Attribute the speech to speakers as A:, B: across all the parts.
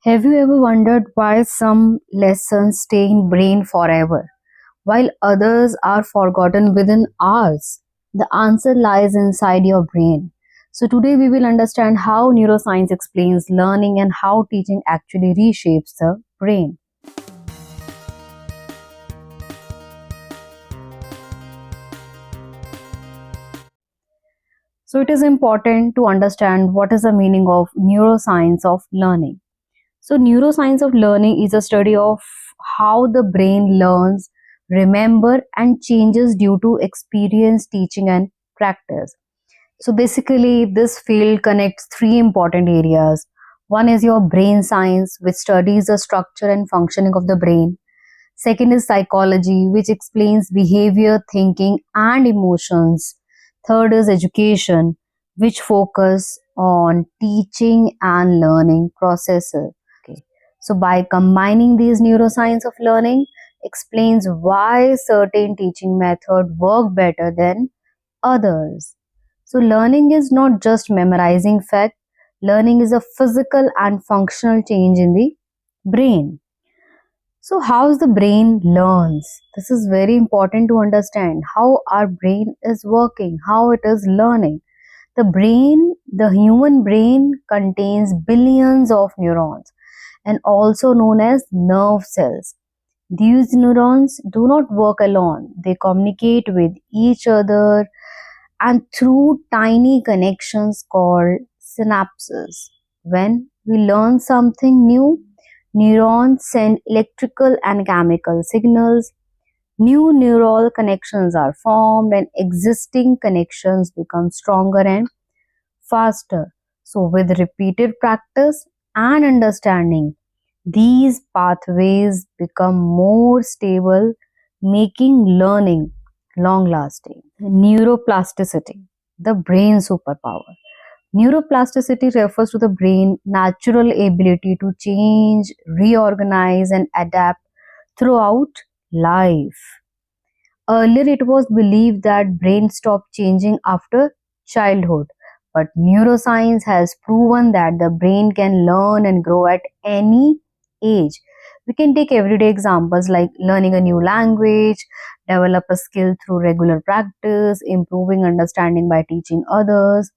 A: Have you ever wondered why some lessons stay in brain forever, while others are forgotten within hours? The answer lies inside your brain. So today we will understand how neuroscience explains learning and how teaching actually reshapes the brain. So it is important to understand what is the meaning of neuroscience of learning. So, neuroscience of learning is a study of how the brain learns, remember, and changes due to experience, teaching, and practice. So, basically, this field connects three important areas. One is your brain science, which studies the structure and functioning of the brain. Second is psychology, which explains behavior, thinking, and emotions. Third is education, which focus on teaching and learning processes. Okay. So by combining these neuroscience of learning explains why certain teaching method work better than others. So learning is not just memorizing fact, learning is a physical and functional change in the brain. So how the brain learns? This is very important to understand how our brain is working, how it is learning. The human brain contains billions of neurons and also known as nerve cells. These neurons do not work alone. They communicate with each other and through tiny connections called synapses. When we learn something new, neurons send electrical and chemical signals. New neural connections are formed and existing connections become stronger and faster. So, with repeated practice and understanding, these pathways become more stable, making learning long lasting. Neuroplasticity, the brain superpower. Neuroplasticity refers to the brain's natural ability to change, reorganize, and adapt throughout life. Earlier, it was believed that brain stopped changing after childhood, but neuroscience has proven that the brain can learn and grow at any age. We can take everyday examples like learning a new language, develop a skill through regular practice, improving understanding by teaching others.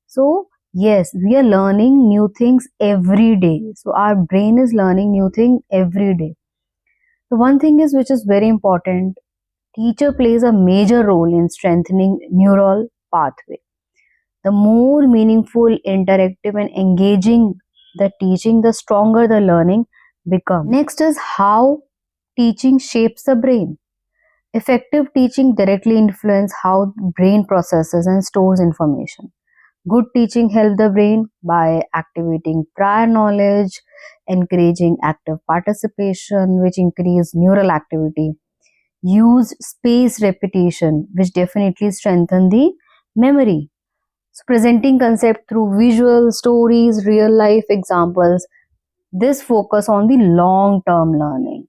A: So, yes, we are learning new things every day. So, our brain is learning new things every day. The one thing is which is very important, teacher plays a major role in strengthening neural pathway. The more meaningful, interactive, and engaging the teaching, the stronger the learning becomes. Next is how teaching shapes the brain. Effective teaching directly influences how brain processes and stores information. Good teaching helps the brain by activating prior knowledge, encouraging active participation, which increase neural activity. Use space repetition, which definitely strengthen the memory. So presenting concept through visual stories, real life examples. This focus on the long term learning.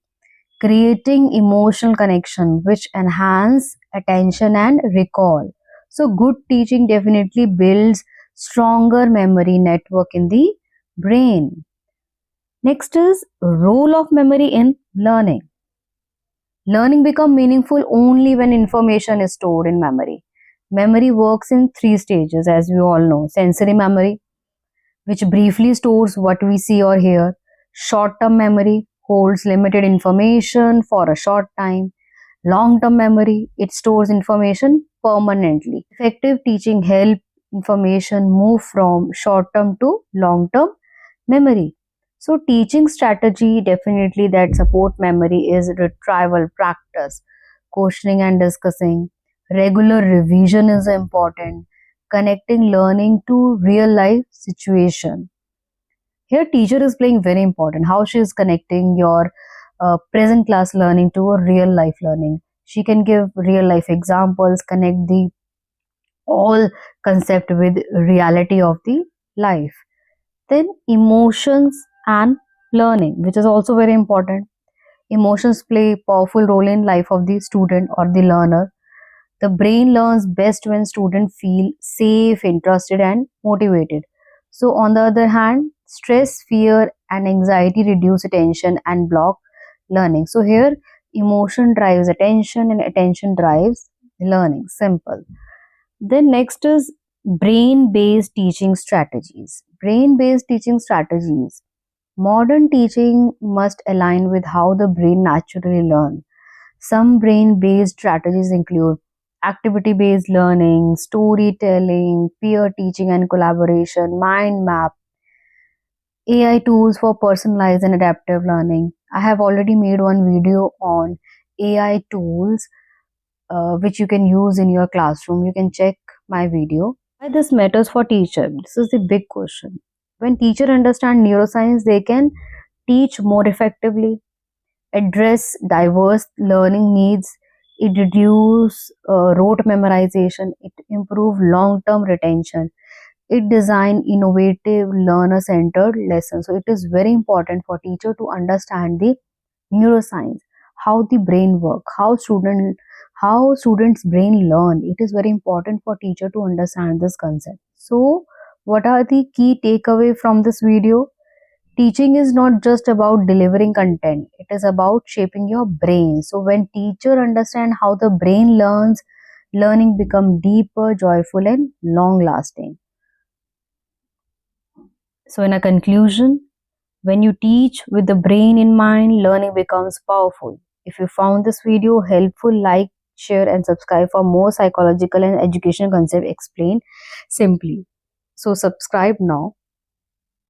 A: Creating emotional connection, which enhance attention and recall. So good teaching definitely builds stronger memory network in the brain. Next is role of memory in learning. Learning becomes meaningful only when information is stored in memory. Memory works in three stages, as we all know. Sensory memory, which briefly stores what we see or hear. Short-term memory holds limited information for a short time. Long-term memory, it stores information permanently. Effective teaching helps information move from short-term to long-term memory. So teaching strategy definitely that support memory is retrieval practice, questioning and discussing. Regular revision is important. Connecting learning to real life situation. Here teacher is playing very important. How she is connecting your present class learning to a real life learning. She can give real life examples, connect the all concept with reality of the life. Then emotions and learning, which is also very important. Emotions play a powerful role in life of the student or the learner. The brain learns best when students feel safe, interested, and motivated. So on the other hand, stress, fear, and anxiety reduce attention and block learning. So here emotion drives attention and attention drives learning. Simple. Then next is brain based teaching strategies. Brain based teaching strategies. Modern teaching must align with how the brain naturally learns. Some brain based strategies include activity based learning, storytelling, peer teaching and collaboration, mind map, AI tools for personalized and adaptive learning. I have already made one video on AI tools which you can use in your classroom. You can check my video. Why this matters for teacher? This is the big question. When teacher understand neuroscience, they can teach more effectively, address diverse learning needs, it reduce rote memorization, it improve long-term retention, it design innovative learner-centered lessons. So it is very important for teacher to understand the neuroscience, how the brain work, how students brain learn. It is very important for teacher to understand this concept. So what are the key takeaway from this video? Teaching is not just about delivering content, it is about shaping your brain. So when teacher understand how the brain learns, learning become deeper, joyful and long lasting. So in a conclusion, when you teach with the brain in mind, learning becomes powerful. If you found this video helpful, like, share and subscribe for more psychological and educational concepts explained simply. So subscribe now.